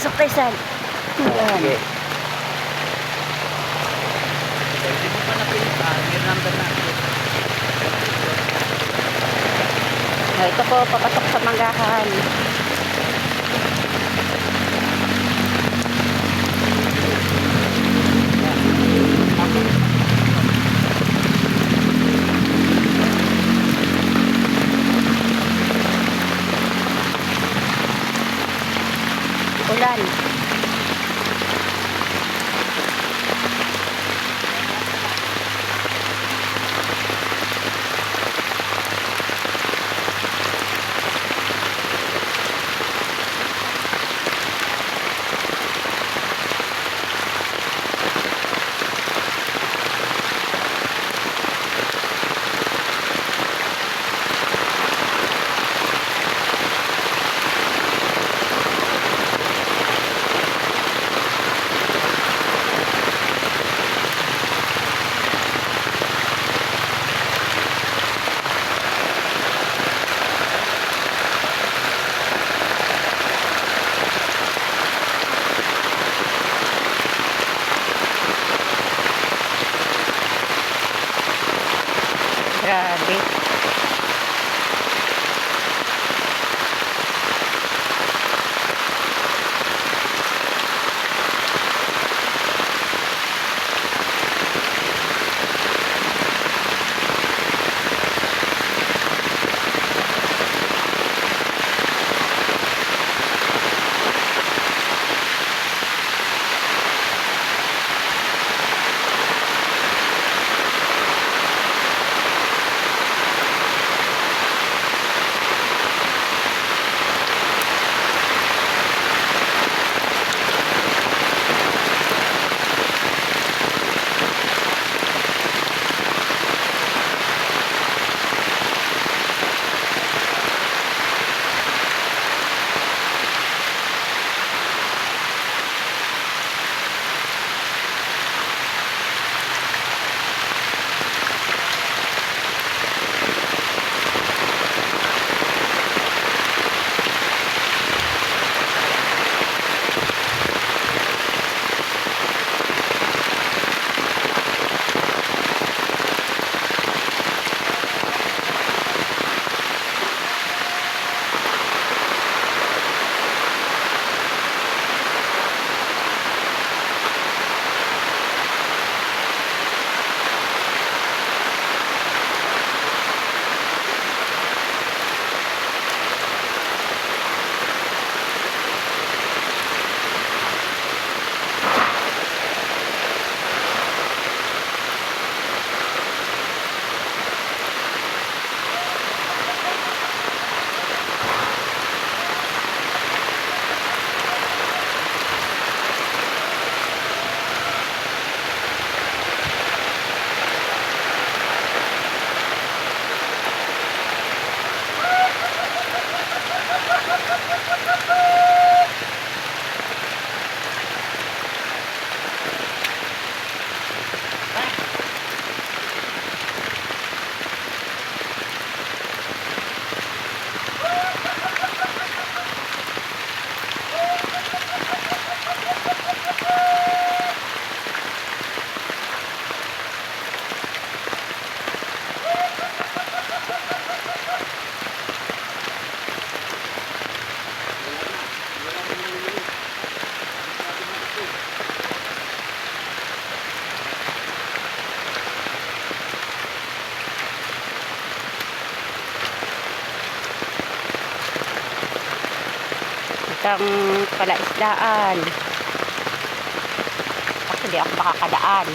Pasok tayo saan. Sige. Hindi mo pa napilitan. May number na. Ito po, papasok sa manggahan. Ulan. Grabe. Isang palaisdaan. Kasi di ako makakadaan.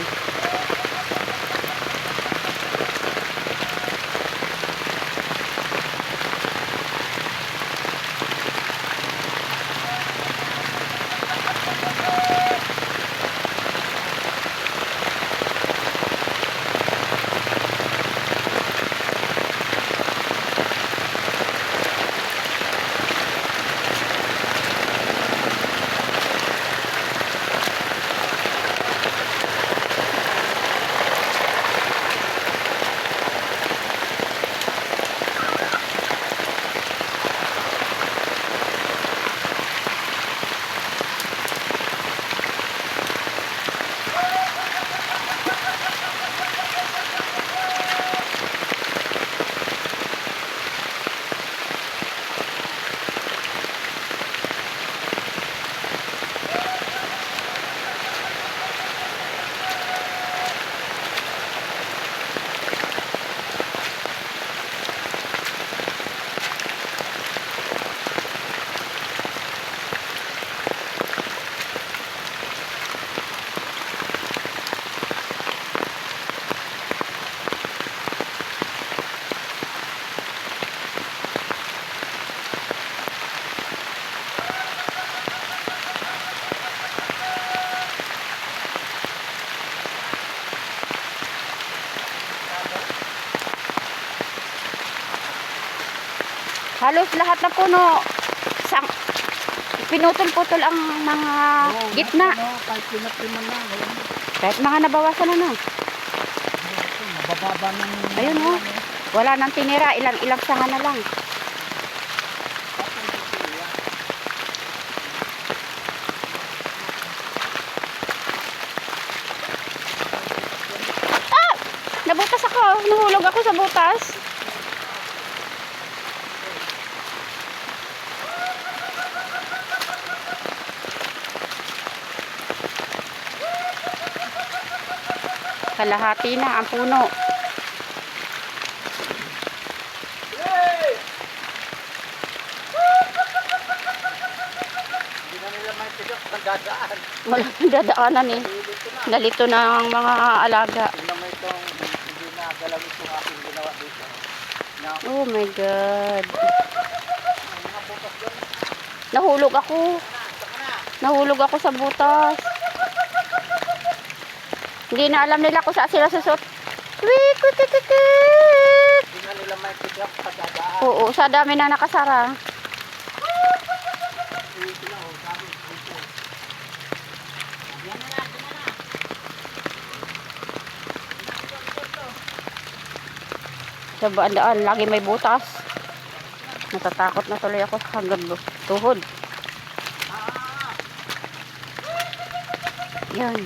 Halos lahat na puno. Sang, pinutol-putol ang mga gitna. Kahit pinapriman na. Kahit mga nabawasan na. Mabababa ng... Ayun oh. Wala nang tinira. Ilang sanga na lang. Ah! Nabutas ako. Nahulog ako sa butas. Kalahati na ang puno. Hindi na nila may tigas pagdadaan. Wala nang dadaanan eh. Nalito na ang mga alaga. Tingnan mo itong hindi na galaw itong aking ginawa dito. Na, Oh my God. mga butas doon. Nahulog ako. Saka na. Nahulog ako sa butas. Hindi na alam nila kung saan sila susot. Wik, wik, wik, wik, wik. Hindi na nila may tigas pagdadaan. Oo, sa dami na nakasara. Ito na, oh, sabi, ito. Yan na lang, yan na. Sa bandaan, lagi may butas. Natatakot na tuloy ako hanggang tuhod. Yan.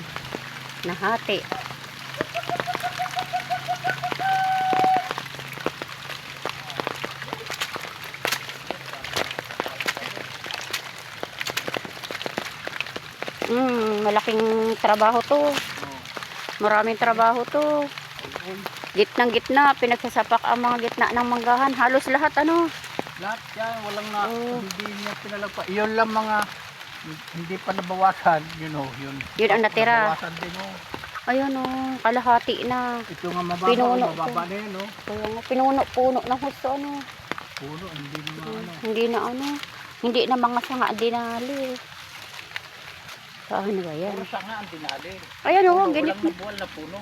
Nahati. Malaking trabaho to. Maraming trabaho to. Gitnang gitna, pinagsasapak ang mga gitna ng manggahan. Halos lahat ano. Lahat yan, walang na, Oo. hindi niya pinalagpa. Iyon lang mga, hindi pa nabawasan, yun o, yun. Yun ang natira. Nabawasan din o. Ayun oh, kalahati na. Ito nga mababa, Pinuno mababa ko. na yun o. Kaya nga, pinuno-puno ng husto ano. Puno, hindi na ano. Hindi na ano. Hindi na mga sanga dinali. Saan ba yan? Puro sanga ang dinali. Ayan oh, Puno, ginit. walang nabuwal na puno.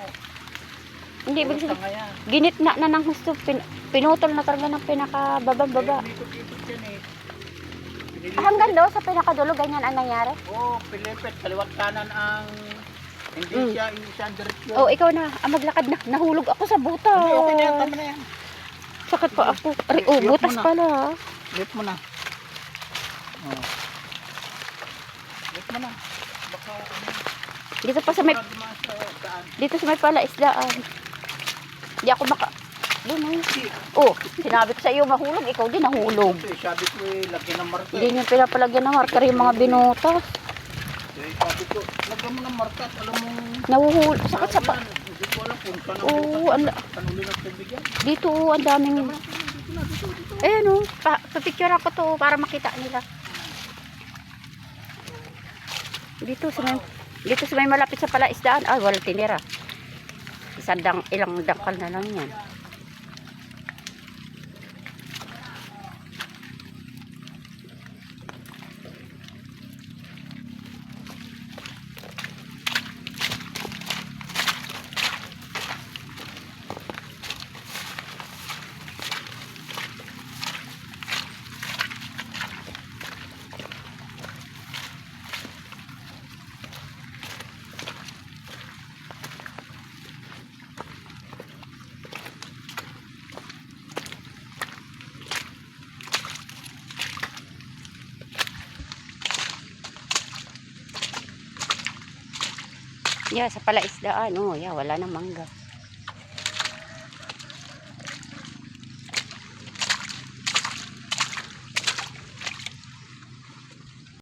Hindi, Puro ibig sabihin, sanga yan. ginitna na ng husto. Pinutol na talaga ng pinakababa-baba. Ikot-ikot yan eh. Hanggang do, sa pinakadulo, ganyan ang nangyari. Oo, pilipit, kaliwat kanan ang, hindi siya ang direksyon. Oh, ikaw na. Maglakad na. Nahulog ako sa butas. Hindi, okay na yan, tama na yan. Sakit pa ako. Ay, oh, Lift mo butas na. pala. Lift mo na. Oh. Lift mo na. Baka ano. Dito pa sa may, Para dumaan sa daan. dito sa may palaisdaan. Hindi ako maka... Doon oh, sinabi ko sa iyo mahulog, ikaw din nahulog. Ito, sabi ko eh, lagyan ng marka. Hindi niyo pinapalagyan ng marker yung mga binutas. Sabi ko, lagyan mo ng marka at alam mong... Nahuhulog. Sakit sa pa... Hindi ko alam kung saan Oo, ang uli ng tubig yan. dito ang daming... Ayan oh, papicture ako to para makita nila. Dito sa may malapit sa palaisdaan. Ah, wala tinira. Ilang dangkal na lang yan. Yeah, sa palaisdaan. Oh, yeah, wala nang mangga.